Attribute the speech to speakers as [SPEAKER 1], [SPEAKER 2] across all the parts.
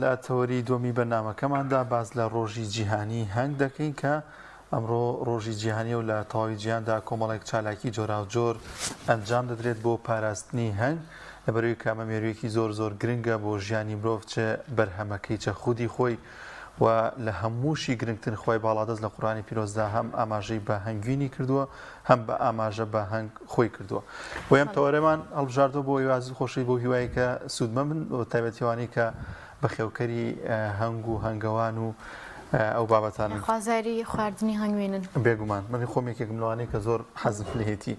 [SPEAKER 1] لە تەوەری دومی بەرنامەکەماندا باز لە ڕۆژی جیهانی هەنگ دەکەین کە ئەمڕۆ ڕۆژی جیهانی و لە تەواوی جیهاندا کۆمەڵێک چالاکی جۆراوجۆر ئەنجام دەدرێت بۆ پاراستنی هەنگ لەبەرەوەی کە ئەمە مێروویەکی زۆر گرنگە بۆ ژیانی مرۆڤ چه بەرهەمەکەی چە خودی خۆی و لە هەمووشی گرنگتر خۆی باڵادەست لە قورئانی پیرۆزدا هەم ئاماژەی بە هەنگوینی کردووە هەم بە ئاماژە بە هەنگ خۆی کردووە و ئەم تەوەرەمان هەڵبژاردەوە بۆ هیوازی خۆشەی بۆ هیوایی کە سوودمە من و تایبەتیوانی کە بەخێوکەری هەنگ و هەنگەوان و ئەو بابەتانن
[SPEAKER 2] خوازاری خواردنی هەنگوێنن
[SPEAKER 1] بێگومان منی خۆمێکێکم لەوانەیە کە زۆر حەزم لێتی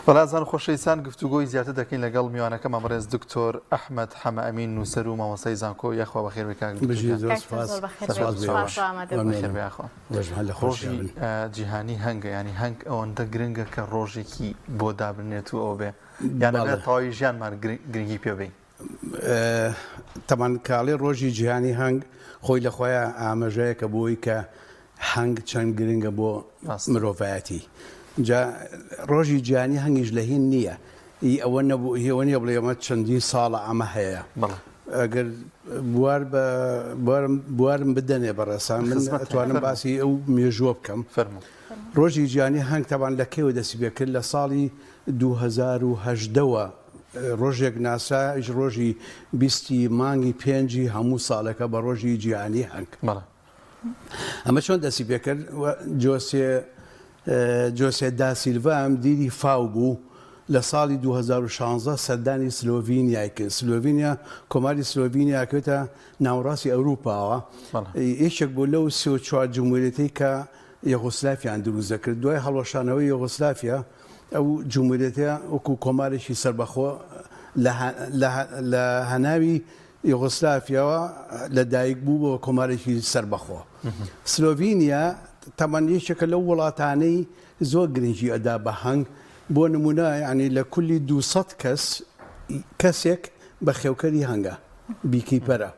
[SPEAKER 1] بەڵازان خۆشەویستان گفتوگۆی زیاتر دەکەین لەگەڵ میوانەکە مامەڕێز دکتۆر ئەحمەد حەمەئەمین نووسەر و مامۆستای زانکۆ یەخوا بەخێر ڕۆژی جیهانی هەنگە ینی هەنگ ئەوەندە گرنگە کە ڕۆژێکی بۆ دابنێت و ئەو بێ یانە تەواوی ژیانمان گرنگی پێ بێ
[SPEAKER 3] تەمان کاڵێ ڕۆژی جیهانی هەنگ خۆی لە خۆیان ئاماژەیەکە بۆی کە هەنگ چەند گرنگە بۆ مرۆڤایەتی جا ڕۆژی جیهانی هەنگیش لە هین نییە ئەوە نەبوو هێوە نیە بڵێ ئەمە چەندین ساڵە ئەمە هەیە ئەگەر بوارم بدەنێ بەڕێسان من ئەتوانم باسی ئەو مێژووە بکەم ڕۆژی جیهانی هەنگ تەمان لە کێوە دەسی پێکرد لە ساڵی 2010ەوە ڕۆژێک ناسایش ڕۆژی 20 مانگی پێنجی هەموو ساڵەکە بە ڕۆژی جیهانی هەنگ ئەمە چۆن دەسی پێکرد جۆسێ داسیلڤا ئەم دیری فاو بوو لە ساڵی 2016 سەردانی سلۆڤینیای کرد سلۆڤینیا کۆماری سلۆڤینیا کەوتە ناوەڕاستی ئەوروپاوە یەکێک بۆ لەو 34 جمهوریەتی کە یوغۆسلافیان دروست دەکرد دوای هەڵوەشانەوەی یوغۆسلافیا ئەو جمهوریەتە وەکو کۆمارێکی سەربەخۆ لە هەناوی یوغۆسلافیاوە لەدایک بوو بۆ کۆمارێکی سەربەخۆ سلۆڤینیا تەمان یەکێکە لەو وڵاتانەی زۆر گرنگی ئەدا بە هەنگ بۆ نمونە ینی لە کولی 200 کەسێک بە خێوکەری هەنگە بیکیپەرە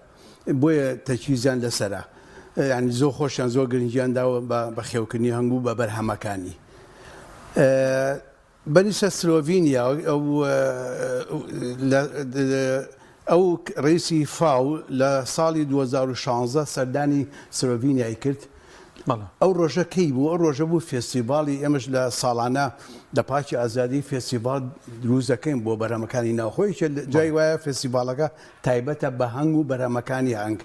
[SPEAKER 3] بۆیە تەجیزیان لەسەرە ینی زۆر خۆشیان زۆر گرنگیان داوە بە خێوکردنی هەنگ و بە بەرهەمەکانی بەنیشە سلۆڤینیا ئەو ڕیسی فاو لە ساڵی 2016 سەردانی سلۆڤینیای کرد ئەو ڕۆژە کەی بوو ئەو ڕۆژە بوو فێستیڤاڵی ئێمەش لە ساڵانە لە پاکی ئازادی فێستیڤاڵ دروست دەکەین بۆ بەرهەمەکانی ناوخۆی جای وایە فێستیڤاڵەکە تایبەتە بە هەنگ و بەرهەمەکانی هەنگ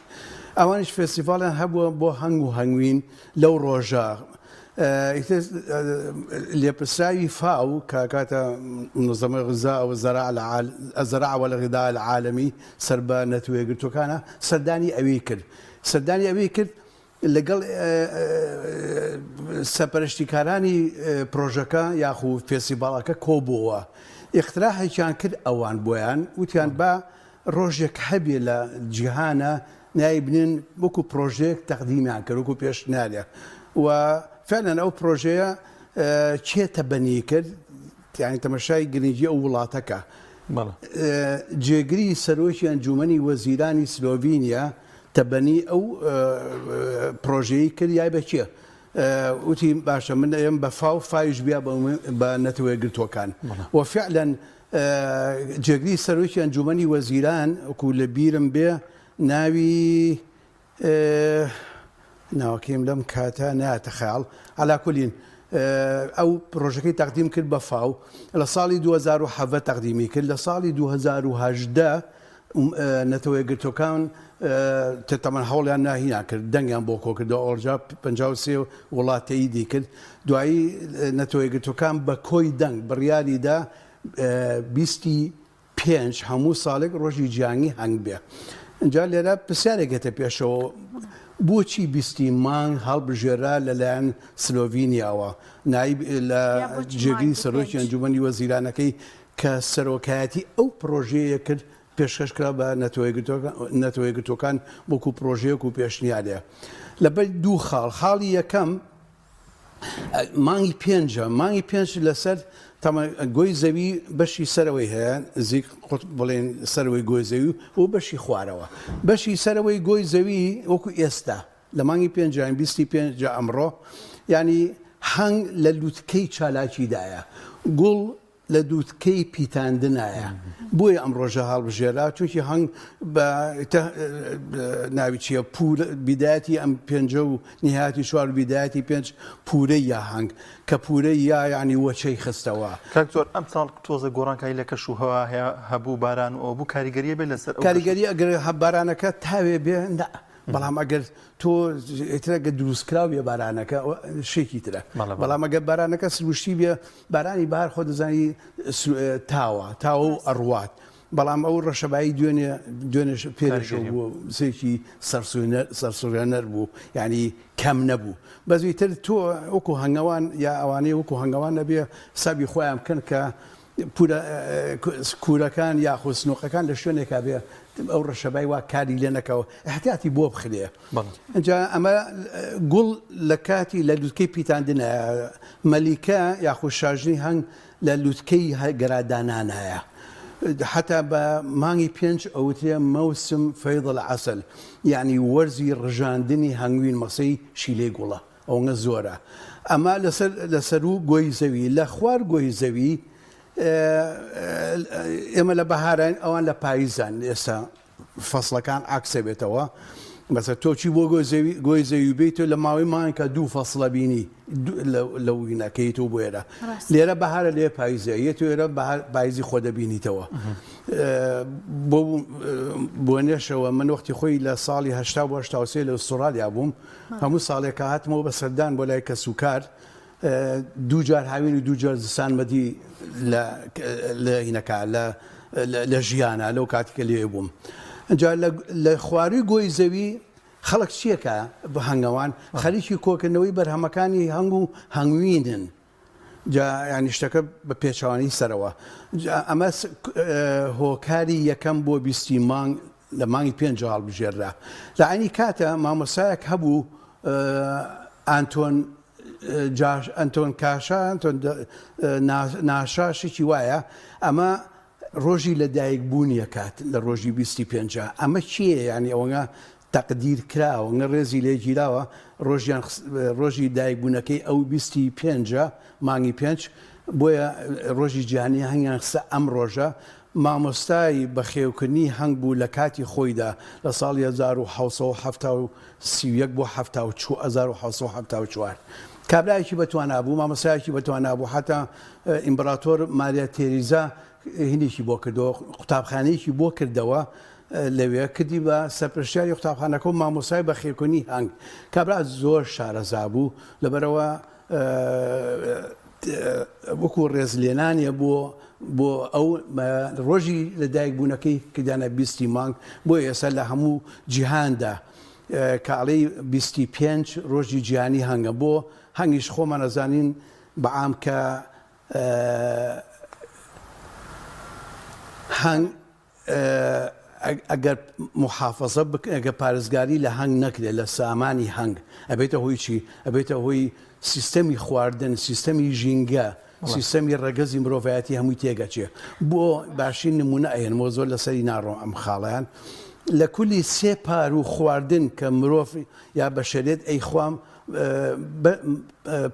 [SPEAKER 3] ئەوانش فێستیڤاڵیان هەبووە بۆ هەنگ و هەنگوین لەو ڕۆژە لێپرسراوی فاو کە کاتە منظمەی غذا الزراعة والغذاء العالمي سەر بە نەتەوەیەگرتوەکانە سەردانی ئەوەی کرد لەگەڵ سەرپەرشتیکارانی پرۆژەکە یاخو فێستیڤاڵەکە کۆبووە ئیختراحێکیان کرد ئەوان بۆیان وتیان بە ڕۆژێک هەبێ لە جیهانە نای بنین وەکو پرۆژەیەک تەقدیمیان کرد وەکو پێشنیارێک و فعلا ئەو پرۆژەیە چێتە بەنی کرد یانی تەمەشای گرنگی ئەو وڵاتەکە جێگری سەرۆکی ئەنجومەنی وەزیرانی سلۆڤینیا تەبەنی ئەو پرۆژەیە کرد یای بەچێ وتی باشە من ئێم بە فاوش بیا بە نەتەوەیەگرتوەکان وفعلا جێگری سەرۆکی ئەنجومەنی وەزیران وەکو لە بیرم بێ ناوی ناوەکەیم لەم کاتە نایەتە خەیاڵ عەلا کولین ئەو پرۆژەکەی تەقدیم کرد بە فاو لە ساڵی 2007 تەقدیمی کرد لە ساڵی 2018 نەتەوەیەگرتوەکان تەمان هەوڵیان ناهینا کرد دەنگیان بۆ کۆکردەوە ئۆرجا 53 وڵات تەییدی کرد دوایی نەتەوەیەگرتوەکان بە کۆی دەنگ بڕیاریدا 25 هەموو ساڵێک ڕۆژی جیهانی هەنگ بێ اینجا لێرە پرسیارێکێتە پێشەوە بۆچی 20 مانگ هەڵبژێرا لەلایەن سلۆڤینیاوە نایب لە جێگری سەرۆکی ئەنجومەنی وەزیرانەکەی کە سەرۆکایەتی ئەو پرۆژەیە کرد پێشکەشکرا بە نەتەوەیەگرتوەکان وەکو پرۆژەیەک و پێشنیارێ لەبەر دوو خاڵی یەکەم مانگی پێنج لەسەر گۆی زەوی بەشی سەرەوەی هەیە زیک بڵێن سەرەوەی گۆی زەوی و بەشی خوارەوە بەشی سەرەوەی گۆی زەوی وەکو ئێستا لە مانگی 25 ئەمڕۆ ینی هەنگ لە لووتکەی چالاکیدایە گوڵ لە دووتکەی پیتاندنایە بۆیە ئەم ڕۆژە هەڵبژێرا چونکی هەنگ بە ناوی چییە بیداەتی ئەم پێنجە و نهاتی چوار بیداەتی پێنج پورەی یا هەنگ کە پورەی یا یعنی وەچەی خستەوە
[SPEAKER 1] کاکتۆر ئەم ساڵ تۆزە گۆڕانکایی لە کەش و هەوا هەبوو باران و بوو کاریگەریە بێ لەسەر
[SPEAKER 3] کاریگەری ئەگەر بارانەکە تاوێ بێ بەڵام ئەگەر تۆ ئێترەگە دروستکرااو بێ بارانەکە شێکی ترە بەڵام ئەگە بارانەکە سروشتی بێ بارانی بار خۆ دەزانی تاوە و ئەڕوات بەڵام ئەو ڕەشەبایی دوێنێ پێرەشە بوو سێکی سەرسوێنەر بوو یعنی کەم نەبوو بەزویتر تۆ وەکو هەنگەوان یا ئەوانەیە وەکو هەنگەوان نەبێ سابی خۆیان بکەن کە کورەکان یا خۆسنۆقەکان لە شوێنێکا بێ ئەو ڕەشەبای وا کاری لێ نەکەوە احتیاتی بۆ بخرێ اینجا ئەمە گوڵ لە کاتی لە لووتکەی پیتاندنە مەلیکە یاخۆ شاژنی هەنگ لە لووتکەی گەرادانانایە حتا بە مانگی پێنج ئەوترێ مەوسم فەیض العەسەل یعنی وەرزی ڕژاندنی هەنگوین مەسەی شیلەی گوڵە ئەوەنە زۆرە ئەمە لەسەر و گۆی زەوی لە خوار گۆی زەوی ئێمە لە بەهاران ئەوان لە پاییزان ئێستا فەسڵەکان عکسە بێتەوە بەسەر تۆچی بۆ گۆی زەوی بیت لە ماوەی مانکە دوو فەسڵە بینی لە وینەکەیت و بۆێرە لێرە بەهارە لێ پاییزە یەت وێرە پاییزی خۆ دەبینیتەوە بۆ نێشەوە من وەختی خۆی لە ساڵی هەشتا بۆ هەشتاوسێ لە ئوسترالیا بووم هەموو ساڵێکە هاتمەوە بە سەردان بۆ لای کەسوکار دوو جار هاوین و دوو جار زستان مەدی لە هینەکە لە ژیانە لەو کاتێکە لێ بووم ئەجا لە خواری گۆی زەوی خەڵک چیەکە بە هەنگەوان خەریکی کۆکردنەوەی بەرهەمەکانی هەنگ و هەنگوینن جا ینی شتەکە بە پێچوانی سەرەوە ئەمە هۆکاری یەکەم بۆ بیستی مانگ لە مانگی پێنج هەڵبژێرا لە عینی کاتە مامۆسایەک هەبوو ئەنتۆن کاشا ئەنتۆن ناشاشێکی وایە ئەمە ڕۆژی لە دایکبوونیە کات لە ڕۆژی 25 ئەمە چییە ینی ئەوەنە تەقدیر کراوە ڕێزی لێ گیراوە ڕۆژی دایکبوونەکەی ئەو 25 مانگی پێنج بۆیە ڕۆژی جیهانی هەنگیان قسە ئەم ڕۆژە مامۆستای بەخێوکردنی هەنگ بوو لە کاتی خۆیدا لە ساڵی 1970 بۆ 1970 کابرایەکی بەتوانە بوو مامۆستایەکی بەتوانە بوو حتا ئیمپراتۆر ماریا تێریزا هینێکی بۆ کردەوە قوتابخانەیەکی بۆ کردەوە لەوێ کردی بە سەرپرشتیاری قوتابخانەکە و مامۆستای بەخێوکردنی هەنگ کابرا زۆر شارەزا بوو لەبەرەوە وەکو ڕێزلێنانیە بۆ ئەو ڕۆژی لە دایکبوونەکەی کردیانە 20 مانگ بۆ ئێستا لە هەموو جیهاندا کاڵەی 25 ڕۆژی جیهانی هەنگە بۆ هەنگیش خۆمان ئەزانین بەعام کە هەنگ ئەگەر محافەزە ئەگە پارێزگاری لە هەنگ نەکرێت لە سامانی هەنگ ئەبێتە هۆی چی ئەبێتە هۆی سیستەمی خواردن سیستەمی ژینگە سیستەمی ڕەگەزی مرۆڤایەتی هەمووی تێگەچێ بۆ باشی نمونە ئەێنمەوە زۆر لەسەری ناڕۆم ئەم خاڵیان لە کولی سێ پار و خواردن کە مرۆڤ یا بەشەرێت ئەیخوام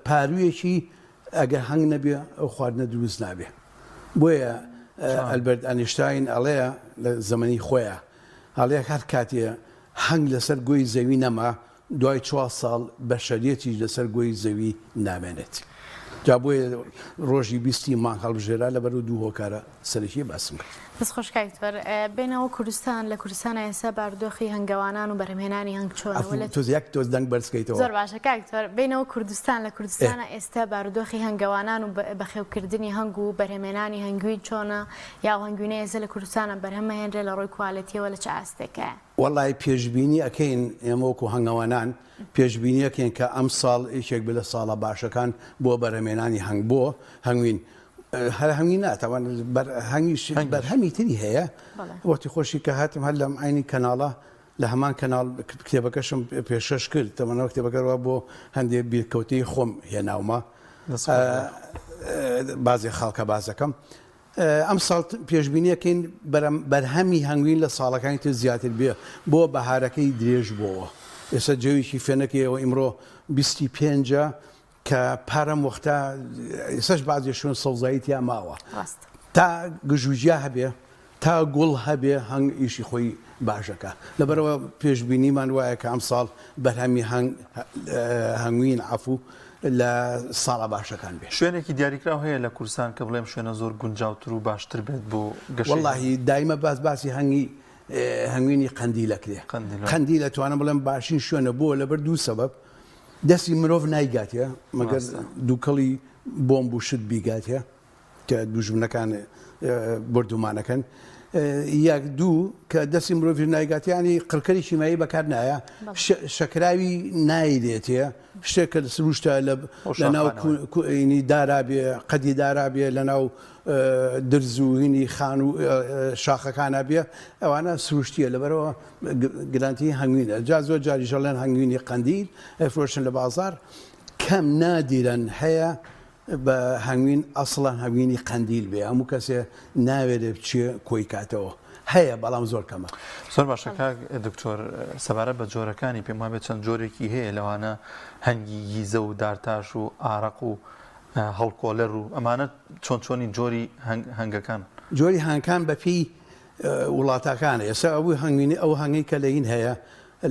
[SPEAKER 3] پارویەکی ئەگەر هەنگ نەبێ ئەو خواردنە دروست نابێ بۆیە ئەلبەرت ئەنیشتاین ئەڵەیە لە زەمەنی خۆیە هەڵەیە هەر کاتێ هەنگ لەسەر گۆی زەوی نەما دوای 4 ساڵ بەشەریەتی لەسەر گۆی زەوی نامێنێت جا بۆیە ڕۆژی 20 مانگ هەڵبژێرا لەبەر و دوو هۆکارە سەرەکی باسم کرد
[SPEAKER 2] بەس خۆشکایتوەر بینەوە کوردستان لە کوردستانە ئێستا بارودۆخی هەنگەوانان و بەرهەمهێنانی هەنگ چۆنە
[SPEAKER 3] تۆزیەک تۆز دەنگ بەرزکەیتەوە
[SPEAKER 2] زۆر باشە کاکتوەر بینەوە کوردستان لە کوردستانە ئێستا بارودۆخی هەنگەوانان و بەخێوکردنی هەنگ و بەرهەمهێنانی هەنگوین چۆنە یا هەنگوینە ئێستا لە کوردستانە بەرهەمهێنرێ لە ڕۆی کوالەتیەوە لە چ ئاستێکە
[SPEAKER 3] وەڵای پێشبینی ئەەکەین ئێمە وەکو هەنگەوانان پێشبینیەکەین کە ئەم ساڵ یەکێک بە لە ساڵە باشەکان بۆ بەرهەمهێنانی هەنگ بۆ هەنگوین هەر هەنگی ناتەوان بەرهەمی تری هەیە وەختی خۆشی کە هاتم هەر لەم عینی کەناڵە لە هەمان کەناڵ کتێبەکەشم پێشەش کرد تەمەنەوە کتێبەکەەوە بۆ هەندێک بیرکەوتەی خۆم هێناومە بازی خاڵکە بازەکەم ئەم ساڵ پێشبینیەکەین بەرهەمی هەنگوین لە ساڵەکانی تر زیاتر بێ بۆ بەهارەکەی درێژ بووەوە ئێستا جەویکی فێنەکەیەوە ئیمڕۆ 25 کە پارەم وەختە ئێسش بازیشون سەوزاییتیان ماوە
[SPEAKER 2] ڕاست
[SPEAKER 3] تا گژوجیا هەبێ تا گوڵ هەبێ هەنگ ئیشی خۆی باشەکە لەبەرەوە پێشبینیمان وایە کە ئەم ساڵ بەرهەمی هەنگوین عفو لە ساڵە باشەکان بێت
[SPEAKER 1] شوێنێکی دیاریکراو هەیە لە کوردستان کە بڵێم شوێنە زۆر گونجاوتر و باشتر بێت بۆ گەشت
[SPEAKER 3] واللهی دایمە باسی هەنگوینی قەندیلەکرێ قەندیل ئەتوانم بڵێم باشین شوێنە بۆ لەبەر دوو سەبەب دەستی مرۆڤ نایگاتێ مەگەر دووکەڵی بۆمب و شت بیگاتێ کە دوژمنەکان بردومانەکەن یەک دوو کە دەستی مرۆڤ نایگاتیانی قڕکەری شیمایی بەکار نایە شەکراوی نایدێتێ شتێکە سروشتە لەناو دارابێ قەدی دارابێ لەناو درزوهینی خان و شاخەکانە بێ ئەوانە سروشتیە لەبەرەوە گرانتی هەنگوینە جا زۆر جاری ژەڵێن هەنگوینی قەندیل ئەفرۆشن لە بازار کەم نادیرەن هەیە بە هەنگوین ئەسڵان هەنگوینی قەندیل بێ هەموو کەسێ ناوێرێ بچێ کۆی کاتەوە هەیە بەڵام زۆر کەمە
[SPEAKER 1] زۆر باشە دکتۆر سەبارەت بە جۆرەکانی پێم وابێت چەند جۆرێکی هەیە لەوانە هەنگی گیزە و دارتاش و ئارەق و هەڵکۆلەر و ئەمانە چۆنی جۆری هەنگەکان
[SPEAKER 3] جۆری هەنگەکان بەپی وڵاتەکانە ئێستا ئەو هەنگی کە لەین هەیە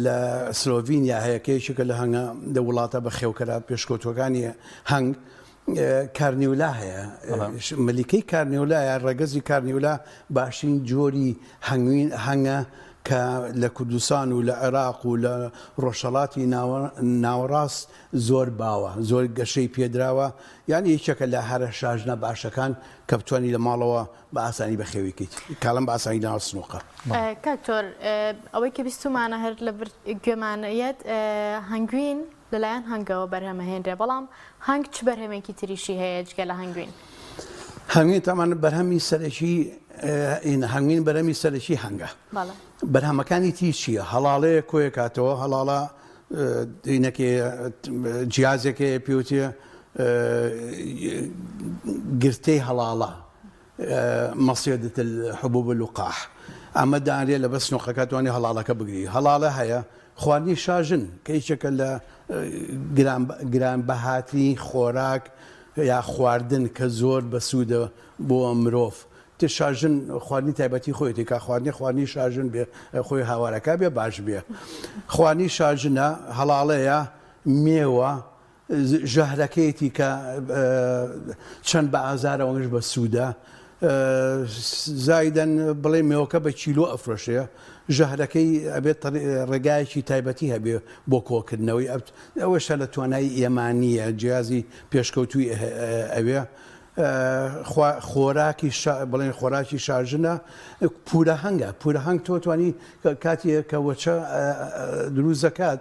[SPEAKER 3] لە سلۆڤینیا هەیە کێشێکە لە هەنگە لە وڵاتە بە خێوکەرات پێشکەوتوەکانی هەنگ کارنیولا هەیە ملیکەی کارنیولایە ڕێگەزی کارنیولا باشین جۆری هەنگە کە لە کوردستان و لە عێراق و لە ڕۆژهەڵاتی ناوەڕاست زۆر باوە زۆر گەشەی پێدراوە یانی یەکێکە لە هەرە شاژنە باشەکان کە بتوانانی لە ماڵەوە بە ئاسانی بەخێویکەیت کاڵم بە ئاسانی ناوە سنووقە
[SPEAKER 2] کاکتۆر ئەوەی کە بیستمانە هەر لە گوێمانەیەت هەنگوین لەلایەن هەنگەوە بەرهەمەهێنرێ بەڵام هەنگ چ بەرهەمێکی تریشی هەیە جگە لە هەنگوین
[SPEAKER 3] هەنگوین تامان بەرهەمی سەرەکی هەنگوین بەرهەمی سەرەکی هەنگە بەرهەمەکانی تی چییە هەڵاڵەیە کۆیە کاتەوە هەڵاڵە دینەکێ جیازێکێ پێوتێ گرتەی هەڵاڵە مەسیدة الحبوب اللقاح ئەمە دانرێت لە بەس نوقەکە توانی هەڵاڵەکە بگری هەڵاڵە هەیە خواردنی شاژن کە هیچێکە لە گرانبەهاتی خۆراک یا خواردن کە زۆر بەسوودە بۆ مرۆڤ تێ شاژن خواردنی تایبەتی خۆیەتی کا خواردنی شاژن بێ خۆی هاوارەکە بێ باش بێ خواردنی شاژنە هەڵاڵەیە مێوە ژەهرەکەیەتی کە چەند بە ئازارەوەش بە سوودە زایدەن بڵێ مێوەکە بە چیلۆ ئەفرۆشەیە ژەهرەکەی ئەبێت ڕێگایەکی تایبەتی هەبێ بۆ کۆکردنەوەی ئەوەشە لە توانایی ئێمانیە جیازی پێشکەوتوی ئەوێ خۆراکی بڵێن خۆراکی شاژنە پورە هەنگە پورە هەنگ تۆ توانی کاتێک کە وەچە دروست دەکات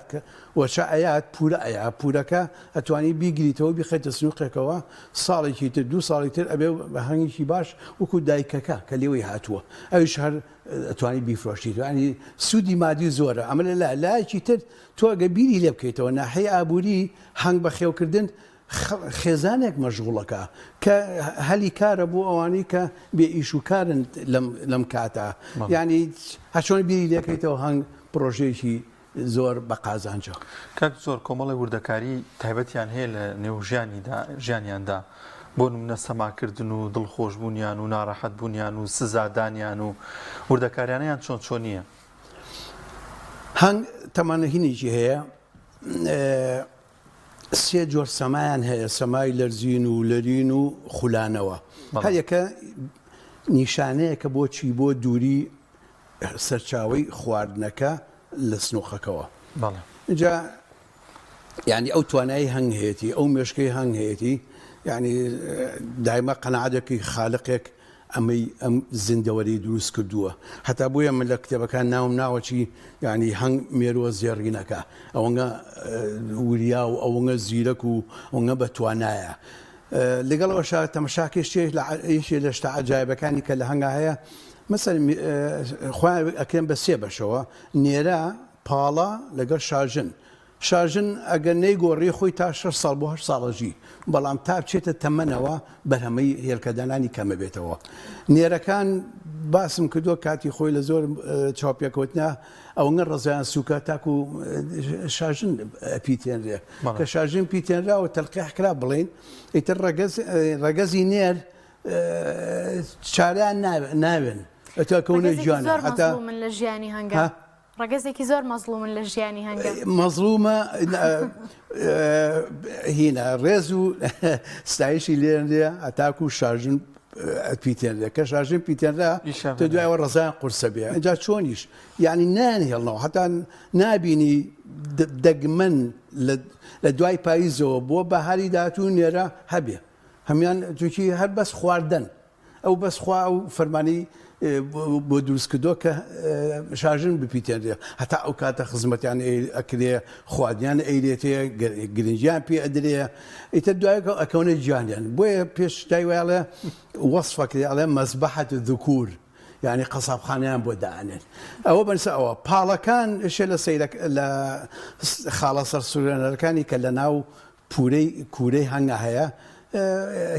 [SPEAKER 3] وەچە ئەیات پورە ئەیە پورەکە ئەتوانی بیگریتەوە بیخێتە سنووقێکەوە ساڵێکی تر دوو ساڵی تر ئەبێ بە هەنگێکی باش وەکو دایکەکە کە لێوەی هاتووە ئەویش هەر ئەتوانی بیفرۆشیت ینی سوودی مادی زۆرە ئەمە لە لایەکی تر تۆ ئەگە بیری لێ بکەیتەوە ناحەی ئابووری هەنگ بە خێوکردن خێزانێک مەشغوڵەکە کە هەلی کارە بۆ ئەوانەی کە بێ ئیش و کارن لەم کاتە ینی هەچۆن بیری لێکەیتەوە هەنگ پرۆژەیەکی زۆر بە قازانجە
[SPEAKER 1] کاک زۆر کۆمەڵی وردەکاری تایبەتیان هەیە لە نێو ژیانیاندا بۆ نمونە سەماکردن و دڵخۆشبوونیان و ناڕەحەتبوونیان و سزادانیان و وردەکاریانیان چۆنیە
[SPEAKER 3] هەنگ تەمانەهینێکی هەیە سێ جۆر سەمایان هەیە سەمای لەرزین و لەرین و خولانەوە هەر یەکە نیشانەیەکە بۆ چی بۆ دووری سەرچاوی خواردنەکە لە سنووقەکەەوە اینجا ینی ئەو توانایی هەنگ هەیەی ئەو مێشکەی هەنگ هەیەی ینی دایمە قەنەعەتێکی خالقێک ئەم زیندەوەری دروست کردووە هەتا بۆیە من لە کتێبەکان ناوم ناوەچی ینی هەنگ مێرووە زێڕینەکە ئەوەنگە وریا و ئەوەنگە زیرەک و ئەوەنگە بەتوانایە لەگەڵەوە تەمەشاکێشتێک لە شتە عەجایبەکانی کە لە هەنگا هەیە مەسەن خۆیان ئەکرێن بە سێ بەشەوە نێرە پاڵە لەگەڵ شاژن شارژن ئەگەر نەیگۆڕی خۆی تا 6 ساڵ بۆ 8 ساڵەژی بەڵام تا بچێتە تەمەنەوە بەرهەمەی هێلکەدانانی کەمە بێتەوە. نێرەکان باسم کردووە کاتی خۆی لە زۆر چاوپێکوتنا ئەوەنگە ڕزیان سوکە تاکو شارژن پیتێنرێ کە شارژن پیتێنراوە تەلقیح کرا بڵێن ئیتر ڕەگەزی نێر چاریان ناوێن ئەتەکەونە جوانە
[SPEAKER 2] حتا من لە ژیانی هەنگە ڕگەزێکی زۆر مەزلومن لە ژیانی هەنگە
[SPEAKER 3] مەزلومە هینە ڕێز و ستایشی لێنرێ ئەتاکو شارژن پیتێنرێ کە شارژن پیتێنرا تۆ دوایەوە ڕزایان قورسە بێ ئەجا چۆنیش یعنی نانهێڵنەوە هەتا نابینی دەگمەن لە دوای پاییزەوە بۆ بەهاری داهاتوو نێرە هەبێ هەمان چونکی هەر بەس خواردن ئەو بەس خوا و فەرمانی بۆ دروستکردۆ کە شارژن بپیتێنرێ هەتا ئەو کاتە خزمەتیان ئەکرێ خواردیان ئەیرێتێ گرنجیان پێ ئەدرێ ئیتر دوای ئەکەونە گیانیان بۆیە پێش دایواڵێ وەصفەکرێ ئەڵێ مەزبەحەت ذکور یعنی قەسابخانەیان بۆ دانێن ئەوە بەنسە ئەوە پاڵەکان شێ لە سەیرە لە خاڵە سەر سورێنەرەکانی کە لە ناو کوورەی هەنگە هەیە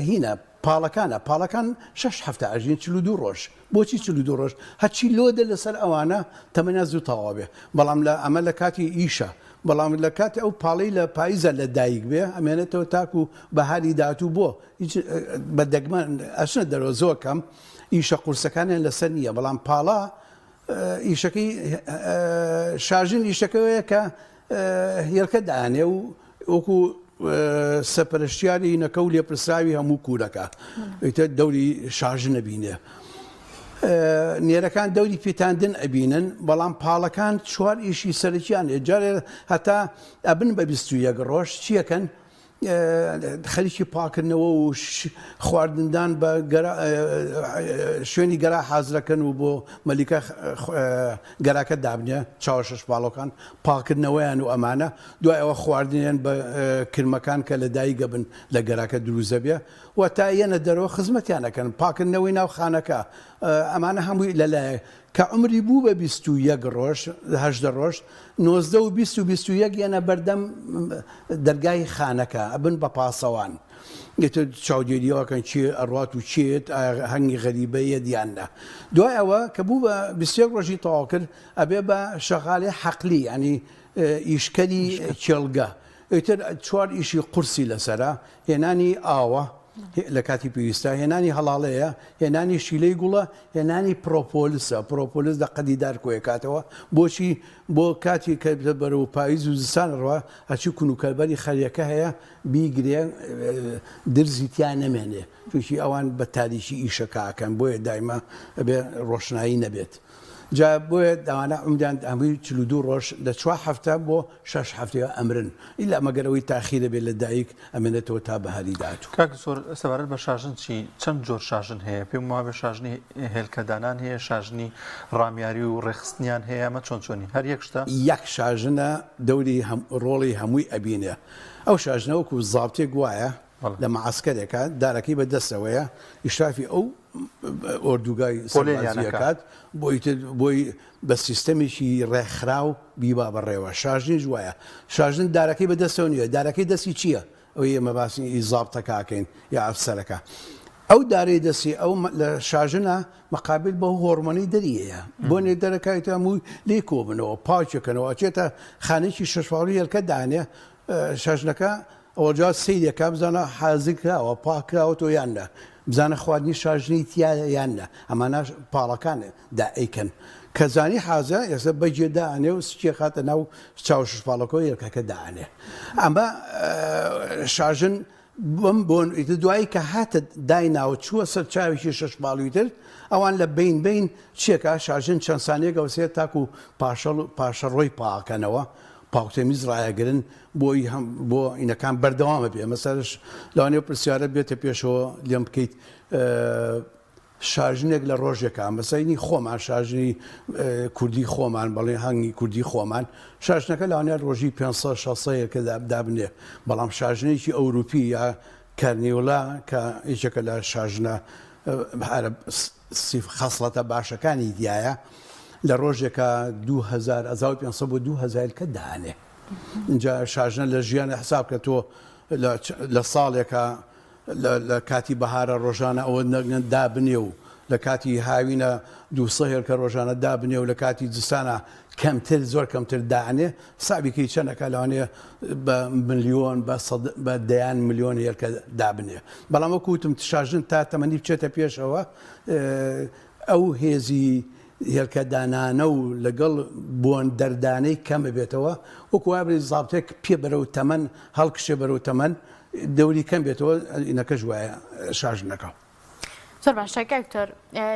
[SPEAKER 3] هینە پاڵەکان 6 هەفتە ئەژین 42 ڕۆژ بۆچی 42 ڕۆژ هەچی لۆدە لەسەر ئەوانە تەمەنە زوو تەواو بێ بەڵام لە ئەمە لە کاتی ئیشە بەڵام لە کاتی ئەو پاڵەی لە پاییزە لە دایک بێ ئەمێنێتەوە تاکو بەهاری داهاتوو بۆ بە دەگمەن ئەچنە دەرەوە زۆر کەم ئیشە قورسەکانیان لەسەر نییە بەڵام پاڵا ئیشەکەی شارژن ئیشەکەوەیە کە هێلکە دانێ و وەکو سەپەرشتیاری نەکە و لێپرسراوی هەموو کوورەکە ئیتر دەوری شارژن ئەبینێ نێرەکان دەوری پێتاندن ئەبینن بەڵام پاڵەکان چوار ئیشی سەرکییان جارێ هەتا ئەبن بە 21 ڕۆژ چیەکەن خەریکی پاکردنەوە و خواردندان بە شوێنی گەرا حازرەکەن و بۆ مەلیکە گەراکە دابنێ چاوەشش باڵۆکان پاکردنەوەیان و ئەمانە دوای ئەوە خواردنیان بە کرمەکان کە لە دایگە بن لە گەراکە دروزە بێ و تا یەنە دەرەوە خزمەتیانەکەن پاکردنەوەی ناو خانەکە ئەمانە هەمووی لەلایە کە عمری بوو بە 21 ڕۆژ 18 ڕۆژ 19 و 20 و 21 یەنە بەردەم دەرگای خانەکە ئەبن بە پاسەوان چاودێریەوەکەن چێ ئەڕات و چێت هەنگی غەریبەیە دیاندا دوای ئەوە کە بوو بە 21 ڕۆژی تەواو کرد ئەبێ بە شەغاڵێ حەقلی ینی ئیشکەری چێڵگە ئیتر چوار ئیشی قورسی لەسەرە هێنانی ئاوە لە کاتی پێویستە هێنانی هەڵاڵەیە هێنانی شیلەی گوڵە هێنانی پرۆپۆلیسە پرۆپۆلیس دە قەدیدار کۆیەکاتەوە بۆچی بۆ کاتی کە بەرەو پاییز و زستان ڕوا هەچی کونوکەلبەری خەریەکە هەیە بیگرێ درزیتیان نەمێنێ چونکی ئەوان بە تاریکی ئیشەکەکەن بۆیە دایمە بێ ڕۆشنایی نەبێت جا بۆیە داوانە ئەمدان ئەمەی 42 ڕۆژ لە 4 هەفتە بۆ 6 هەفتەیە ئەمرن ئیلا مەگەرەوەی تاخیرە بێت لە دایک ئەمێنێتەوە تا بەهاری داهاتوو
[SPEAKER 1] کاک زۆر سەبارەت بە شارژن چی چەند جۆر شارژن هەیە پێم وایە بە شارژنی هێلکەدانان هەیە شارژنی ڕامیاری و ڕێخستنیان هەیە ئەمە چۆنی هەر یەک شتە
[SPEAKER 3] یەک شارژنە دەوری ڕۆڵی هەمووی ئەبینێ ئەو شارژنەوەکو زابتێک وایە لە معسکرێکە دارەکەی بەدەستەوەیە ئیشرافی ئەو ئۆردوگای سەربازیەکات بۆی بە سیستەمێکی ڕێکخراو بیبا بەڕێوە شارژنی جوایە شارژن دارەکەی بەدەستەوە نیە دارەکەی دەستی چییە؟ ئەو ئێمە باسی زابتەکەکەین یا ئەفسەرەکە ئەو دارەی دەستی ئەو لە شارژنە مەقابل بە هۆرمۆنی دەریەیە بۆ نێ دەرەکەیت هەمووی لێ کۆبنەوە پاچەکەنەوە چێتە خانێکی شەشواڵی هێلکە دانێ شارژنەکە ئەوەجا سیرەکە بزانە حازرکراوە پاکراوە تۆ یاندا بزانە خواردنی شارژنی تیا یاندا ئەمانە پاڵەکان دائیکەن کەزانی حازە ئێستا بەجێ دانێ و سچێ خاتە ناو چاوشش پاڵەکەەوە یەکەکە دانێ ئەمە شارژن بم بۆن دوایی کە هاتە دایناوە چووە سەر چاوێکی شش باڵویتر ئەوان لە بین چیەکە شارژن چەند سانەیە گەوسێت تاکو پاشە ڕۆی پاکەنەوە پاوتەمیز ڕایەگرن بۆ ئینەکان بەردەوامە بێ مەسەرش لەوانێ پرسیارە بێتە پێشەوە لێم بکەیت شارژنێک لە ڕۆژێکە مەسەینی خۆمان شارژنی کوردی خۆمان بەڵێ هەنگی کوردی خۆمان شارژنەکە لەوانێت ڕۆژی 500 کە دابنێ بەڵام شارژنێکی ئەوروپی یا کارنیولا کە هیچێکە لە شارژنە خەسڵەتە باشەکانی دیایە لە ڕۆژێکە 2500 بۆ 2000 کە دانێ اینجا شاژنە لە ژیانە حساب کە تۆ لە ساڵێکە لە کاتی بەهارە ڕۆژانە ئەوە دابنێ و لە کاتی هاوینە دووسەهێر کە ڕۆژانە دابنێ و لە کاتی جستانە کەمتر زۆر کەمتر داانێ سابیکەی چەندەکە لەوانێ بە ملیۆن بە دەیان ملیۆن هێرکە دابنێ بەڵام وەکوتم شاژن تا تەمەنی بچێتە پێشەوە ئەو هێزی هێرکە دانانە و لەگەڵ بۆن دەردانەی کەمە بێتەوە وەکو وابری زابتێک پێ بەرەو تەمەن هەڵکشێ بەرەو تەمەن دەوری کەم بێتەوە ئینەکەش وایە شاژنەکە.
[SPEAKER 2] زۆر باشە کاکتۆر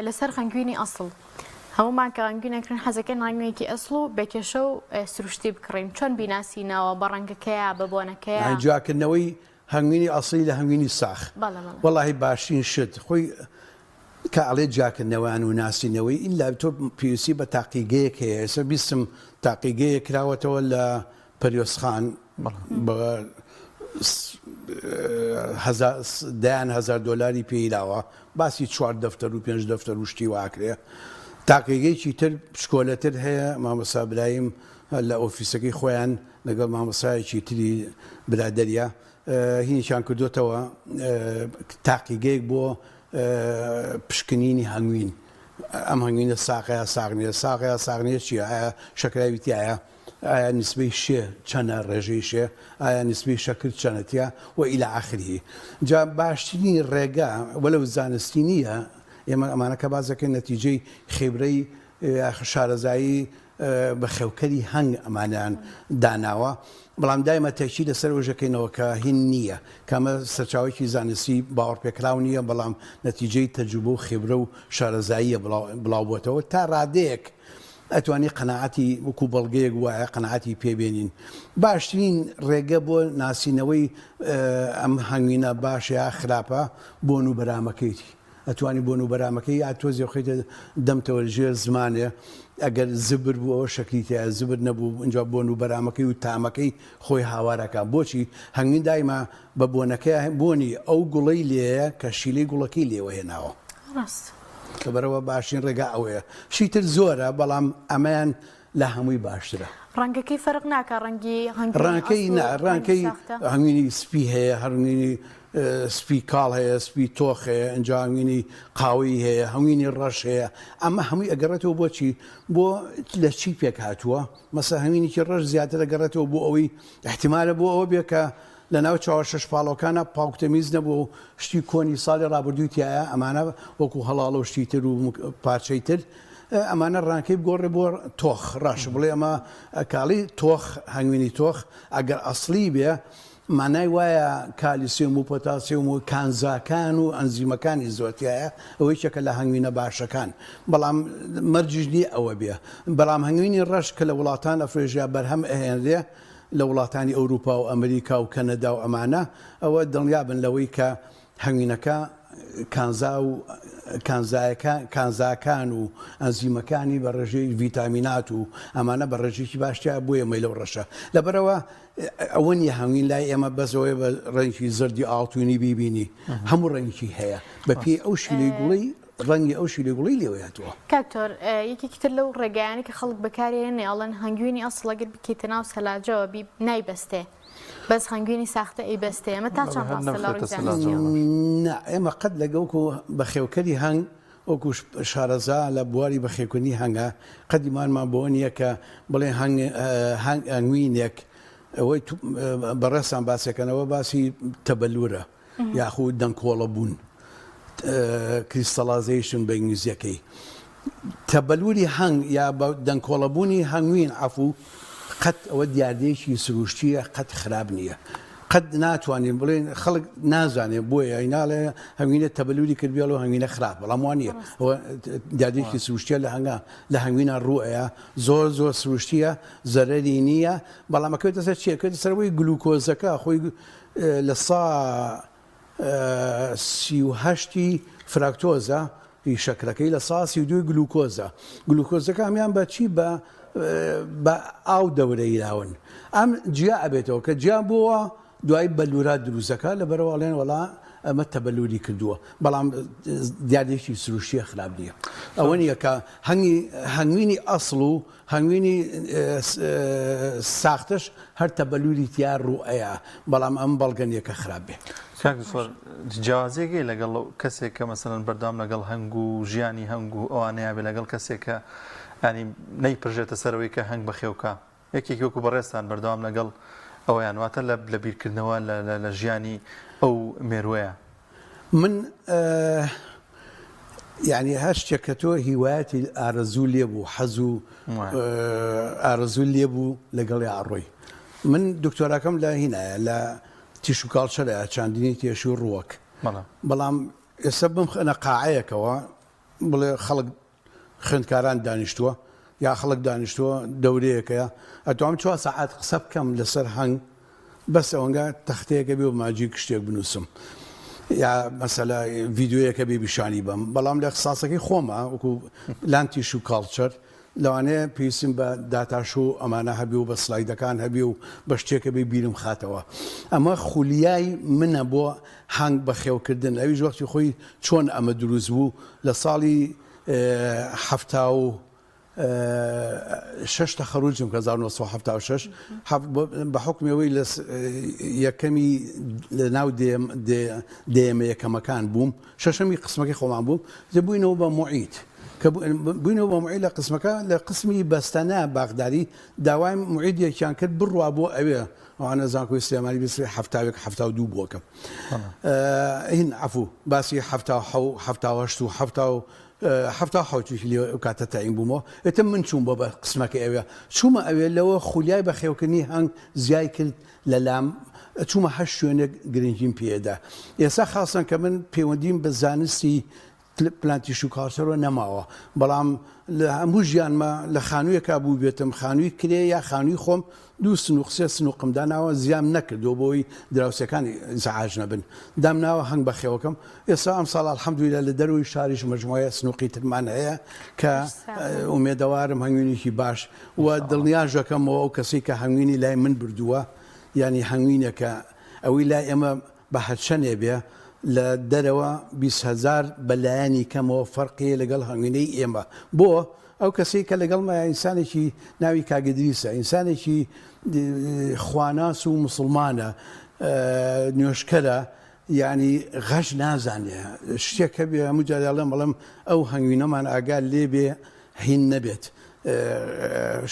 [SPEAKER 2] لەسەر خەنگوینی ئەسڵ هەمومان کە خەنگوینەکردن حەزەکەن هەنگوینێکی ئەسڵ و بێکێشە و سروشتی بکڕین چۆن بیناسینەوە بە ڕەنگەکەیە بە بۆنەکەیە
[SPEAKER 3] جاکردنەوەی هەنگوینی ئەسڵی لە هەنگوینی ساخ وەڵاهی باشترین شت خۆی کە ئەڵێ جاکردنەوەیان و ناسینەوەی ئیلا تۆ پێویستی بە تاقیگەیەک هەیە ئێستا بیستم تاقیگەیەک کراوەتەوە لە پەریۆسخان $1,000 پێیراوە باسی 4 دەفتەر و 5 دەفتەر و شتی واکرێ تاقیگەیەکی تر پشکۆلەتر هەیە مامۆستا برایم لە ئۆفیسەکەی خۆیان لەگەڵ مامۆستایەکی تری برادەریە هینیشان کردوتەوە تاقیگەیەک بۆ پشکنینی هەنگوین ئەم هەنگوینە ساقەیە ساغنیە ساقەیە ساغنیە چیە ئایا شەکراویتیایە ئایا نسبەی شێ چەنە ڕێژەی شێ ئایا نسبەی شەکر چەنەتیە و ئیلا ئاخری جا باشترینی ڕێگا وەلەو زانستی نییە ئێمە ئەمانەکە بازەکەی نەتیجەی خێبرەی شارەزایی بە خێوکەری هەنگ ئەمانیان داناوە بەڵام دایمە تێکی لەسەر وژەکەینەوە کە هین نییە کامە سەرچاوێکی زانستی باوەڕ پێکراو نییە بەڵام نەتیجەی تەجروبە و خێبرە و شارەزاییە بڵاو بۆتەوە تا ڕادەیەک ئەتوانی قەناعەتی وەکو بەڵگەیەک وایە قەناعەتی پێبێنین باشترین ڕێگە بۆ ناسینەوەی ئەم هەنگوینە باشە خراپە بۆن و بەرامەکەیتی ئەتوانی بۆن و بەرامەکەی یا تۆزی خۆیتە دەمتەوە ژێر زمانێ ئەگەر زبر بوو ئەوە شەکلیتە زبر نەبوو اینجا بۆن و بەرامەکەی و تامەکەی خۆی هاوارەکە بۆچی هەنگوین دایمە بە بۆنەکەی بۆنی ئەو گوڵەی لێیە کە شیلەی گوڵەکەی لێوە هێناوە کەبەرەوە باشین ڕێگا ئەوەیە شیتر زۆرە بەڵام ئەمەیان لە هەمووی باشترە
[SPEAKER 2] ڕەنگەکەی فەرق ناکە
[SPEAKER 3] ڕەنگەکەی هەنگوینی سپی هەیە هەرمینی سپی کاڵ هەیە سپی تۆخ هەیە ئەنجا هەنگوینی قاوی هەیە هەنگوینی ڕەش هەیە ئەمە هەمووی ئەگەڕێتەوە بۆچی بۆ لە چی پێک هاتووە مەسە هەنگوینێکی ڕەش زیاتر ئەگەڕێتەوە بۆ ئەوەی احتیمالە بۆ ئەوە بێکە لە ناو 4-6 پاڵۆکانە پاوکتەمیز نەبوو و شتی کۆنی ساڵی ڕابردووتیایە ئەمانە وەکو هەڵاڵە و شتی تر و پارچەی تر ئەمانە ڕانکەی بگۆڕێ بۆ تۆخ ڕاش بڵێ ئەمە کاڵی تۆخ هەنگوینی تۆخ ئەگەر ئەسڵی بێ مانای وایە کالیسیۆم و پۆتاسیۆم و کانزاکان و ئەنزیمەکانی زۆرتیایە ئەوەی چەکە لە هەنگوینە باشەکان بەڵام مەرجژنی ئەوە بێ بەڵام هەنگوینی ڕەش کە لە وڵاتان ئەفرێژیا بەرهەم ئەهێنرێ لە وڵاتانی ئەوروپا و ئەمریکا و کەنەدا و ئەمانە ئەوە دڵنیابن لەوەی کە هەنگوینەکە کانزاکان و ئەنزیمەکانی بە ڕێژەی ڤیتامینات و ئەمانە بە ڕێژێکی باشتیا بۆیە مەی لەو ڕەشە لەبەرەوە ئەوە نیە هەنگوین لای ئێمە بەزەوەی بە ڕەنگی زەردی ئاڵتوونی بیبینی هەموو ڕەنگی هەیە بەپێی ئەو شیلەی گوڵی ڕەنگی ئەو شیلەی گوڵی لێوەیەتەوە
[SPEAKER 2] کاکتۆر یەکێکی تر لەو ڕێگایانی کە خەڵک بەکارێنێ ئەڵەن هەنگوینی ئەسڵەگەر بکەیتە ناو سەلاجەوە نایبەستێ بەس هەنگوینی ساختە ئەیبەستێ ئەمە تا چەند ڕاستە لە ڕووی
[SPEAKER 3] ئێمە قەت لەگەڵکو بە خێوکەری هەنگ وەکو شارەزا لە بواری بەخێکردنی هەنگە قەدیمانمان بۆ نییە کە بڵێ هەنگوینێک ئەوەی بەڕێستان باسەکەنەوە باسی تەبەلورە یاخود دەنگکۆڵە بوون کریستەڵازیشن بە ئینگلیزیەکەی تەبەلوری هەنگ یا دەنگکۆڵەبوونی هەنگوین عەفوو قەت ئەوە دیاردەیەکی سروشتیە قەت خراپ نییە قەت ناتوانین بڵێن خەڵک نازانێ بۆیە ئەیناڵێ هەنگوینە تەبەلوری کردبێڵ و هەنگوینە خراپ بەڵام وانە ئەوە دیاردەیەکی سروشتیە لە هەنگوینە ڕوئەیە زۆر سروشتیە زەرەری نییە بەڵام ئەکەوێتە سەر چیە کەوێتە سەرەوەی گلوکۆزەکە خۆی لە سا 38 فراکتۆزە شەکرەکەی لە سا 32 گلوکۆزەکە هەمیان بە چی بە ئاو دەورەیراون ئەم جیا ئەبێتەوە کە جیا بووە دوای بەلورات دروستەکە لە بەرەوەڵێن وڵا ئەمە تەبەلوری کردووە بەڵام دیارێکی سروشیە خراپ نییە ئەوە نییە کە هەنگوینی ئەسڵ و هەنگوینی ساختش هەر تەبەلوری تیا ڕوئەیە بەڵام ئەم بەڵگەنیەکە خراپ بێ
[SPEAKER 1] جیازێکی لەگەڵ کەسێک کە مەسەن بەردام لەگەڵ هەنگ و ژیانی هەنگ و ئەوانەیە بێ لەگەڵ کەسێکە ینی نەیپژێتە سەرەوەی کە هەنگ بەخێوکە یەکێکی وەکو بەڕێستان بەردەوام لەگەڵ ئەویان واتە لە بیرکردنەوە لە ژیانی ئەو مێروەیە
[SPEAKER 3] من یعنی هەر شتێک کە تۆ هیوایەتی ئارەزوو لێبوو حەز و ئارەزوو لێبوو لەگەڵی ئاڕۆی من دکتۆراکەم لە هینایە لە تیش و کاڵچەرە چاندنی تێش و ڕووەک بەڵام ئێستا بمخەنە قاعەیەکەوە بڵێ خەڵک خوێندکاران دانیشتووە یا خەڵک دانیشتووە دەورەیەکەیە ئەتوانم 4 ساعات قسە بکەم لەسەر هەنگ بەس ئەوەنگە تەختەیەکە بێ و ماجیک شتێک بنووسم یا مەسەلا ڤیددیوەیەکە بێ بیشانی بم بەڵام لە اختصاسەکەی خۆمە وەکو لان تیش و کاڵچەر لەوانەیە پێویستیم بە داتاش و ئەمانە هەبی و بە سلایدەکان هەبی و بە شتێکە بێ بیرم خاتەوە ئەمە خولیای منە بۆ هەنگ بەخێوکردن ئەویش وەختی خۆی چۆن ئەمە دروست بوو لە ساڵی 6 تەخەروجم 1976 بە حکمەوەی لە یەکەمی لە ناو دێمە یەکەمەکان بووم شەشەمی قسمەکەی خۆمان بووم بووینەوە بە معید کە بووینەوە بە معید لە قسمەکە لە قسمی بەستەنە باغداری داوای معیدێکیان کرد بڕوا بۆ ئەوێ ئەوانە زانکۆی سلێمانی بسری هەفتاوێک 72 بووەکەم هین عفو باسی 1970 و 1970 لێ کاتە تاین بوومەوە ئێتە من چوون بۆ بە قسمەکە ئەوێ چوومە ئەوێ لەوە خولیای بە خێوکردنی هەنگ زیای کرد لە لام چوومە هەشت شوێنێک گرنگیم پێدا ئێستا خاستن کە من پەیوەندیم بە زانستی پلانتیش و کارچەرەوە نەماوە بەڵام لە هەموو ژیانمە لە خانوویەکە بوو بێتم خانووی کرێ یا خانووی خۆم 2 سنووق 3 سنووقمدا ناوە زیام نەکردەوە بۆی دراوسەکانی زەعاج نەبن دام ناوە هەنگ بەخێوەکەم ئێستا ئەم ساڵ الحەمدولیلا لە دەروی شاریش مەجموعە سنووقی ترمان هەیە کە ئومێدەوارم هەنگوینێکی باش و دڵنیاژەکەمەوە ئەو کەسی کە هەنگوینی لای من بردووە ینی هەنگوینەکە ئەوەی لای ئێمە بە هەرچەنێ بێ لە دەرەوە 20,000 بەلایەنی کەمەوە فەرقی لەگەڵ هەنگوینەی ئێمە بۆ ئەو کەسی کە لەگەڵمە ئینسانێکی ناوی کاگدریسە ئینسانێکی خواناس و مسلمانە نوێشکەرە یعنی غەش نازانێ شتێکە بێ هەموو جارێڵێم بەڵام ئەو هەنگوینەمان ئاگال لێ بێ هین نەبێت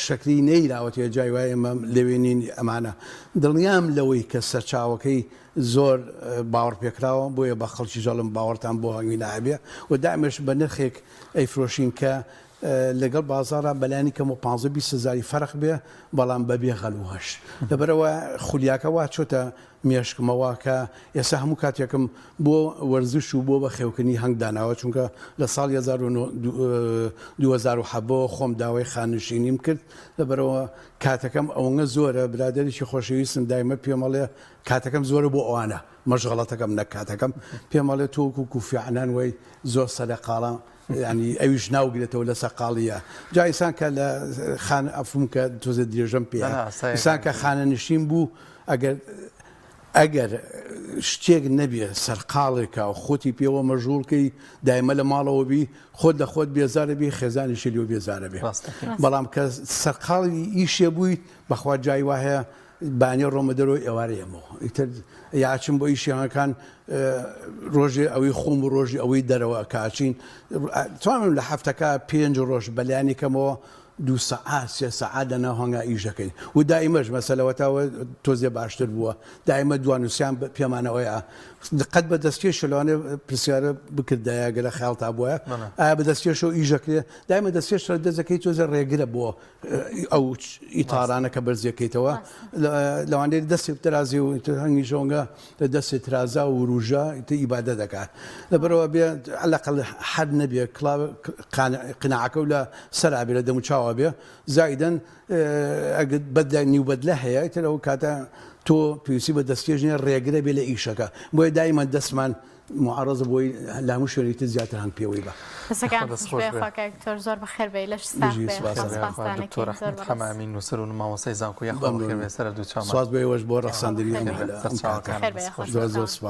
[SPEAKER 3] شکلی نەیراوەتێ جای وایە ئەمە لەوێنین ئەمانە دڵنیام لەوەی کە سەرچاوەکەی زۆر باوەڕ پێکراوە بۆیە بە خەڵکی ژەڵم باوەڕتان بۆ هەنگوینە هەبێ و دائمش بە نرخێک ئەیفرۆشین کە لەگەڵ بازارە بەلایانی کەم و 15-20 فەرق بێ بەڵام بەبێ غەلوهەش لەبەرەوە خولیاکە وا چۆتە مێشکمەوە کە ئێستا هەموو کاتێکم بۆ وەرزش و بۆ بە خێوکردنی هەنگ داناوە چونکە لە ساڵ 2007 خۆم داوای خانشینیم کرد لەبەرەوە کاتەکەم ئەوەنگە زۆرە برادێکی خۆشەویستم دایمە پێمەڵێ کاتەکەم زۆرە بۆ ئەوانە مەشغەڵەتەکەم نەک کاتەکەم پێمەڵێ تۆکو کوفیعنان وەی زۆر سەرقاڵە ینی ئەویش ناوگرێتەوە لە سەقاڵیە جایسان کە لە خان ئەفم کە تۆزە درێژەم پێ ئسان کە خانە نشین بوو ئەگەر شتێک نەبێ سەرقاڵێکە و خۆتی پێوە مەژوڵکەی دایمە لە ماڵەوە بی خۆت لە خۆت بێزارە بێ خێزانیشی لێو بێزارە بێ بەڵام کە سەرقاڵی ئیشێ بوویت بەخوا جای وا هەیە بانی ڕۆمەدەرەوەی ئێوارەیەمەوە ئیتر یاچم بۆ ئیشیانەکان ڕۆژێ ئەوەی خۆم و ڕۆژی ئەوەی دەرەوە کاچین توانم لە هەفتەکە 5 ڕۆژ بەلایانی کەمەوە 2 سەعات 3 سەعات لەناو هەنگا ئیژەکەین و دائیمەش مەسەلەوەتاوە تۆزێ باشتر بووە دائیمە دوانوسیان پێمانەوەیە قەت بە دەستکێش لەوانێ پرسیارە بکردایە گەلە خەڵتا بووە ئایا بە دەستکێشەوە ئیژەکرێ دائیمە دەستکێش دەزەکەی تۆزە ڕێگرە بۆ ئەو ئیتارانە کە بەرزەکەیتەوە لەوانێت دەستی ترازی و هەنگی ژۆنگە لە دەستی ترازا و ڕوژە ئیبادە دەکات لەبەرەوە بێ عەلەقەڵ حەد نەبێ قناعەکە و لە سەرابێ لە دەموچاوە بێ زائیدەن ئەگەر بەدلنی و بەدلە هەیە تر ئەو کاتە تۆ پێویستی بە دەستکێژنیە ڕێگرە بێ لە ئیشەکە بۆیە دایمە دەستمان معارەزە بۆی لە هەموو شوێنێتی زیاتر هەنگ پێوەی بە
[SPEAKER 2] زۆر بەخێر بێ لەش
[SPEAKER 1] حەمامین نووسەر و مامۆسای زانکۆ یەخوا بەخێر بێ سەر دوو چاومان
[SPEAKER 3] سواز بێوەش بۆ ڕەخساندنی زۆر زۆر سپاس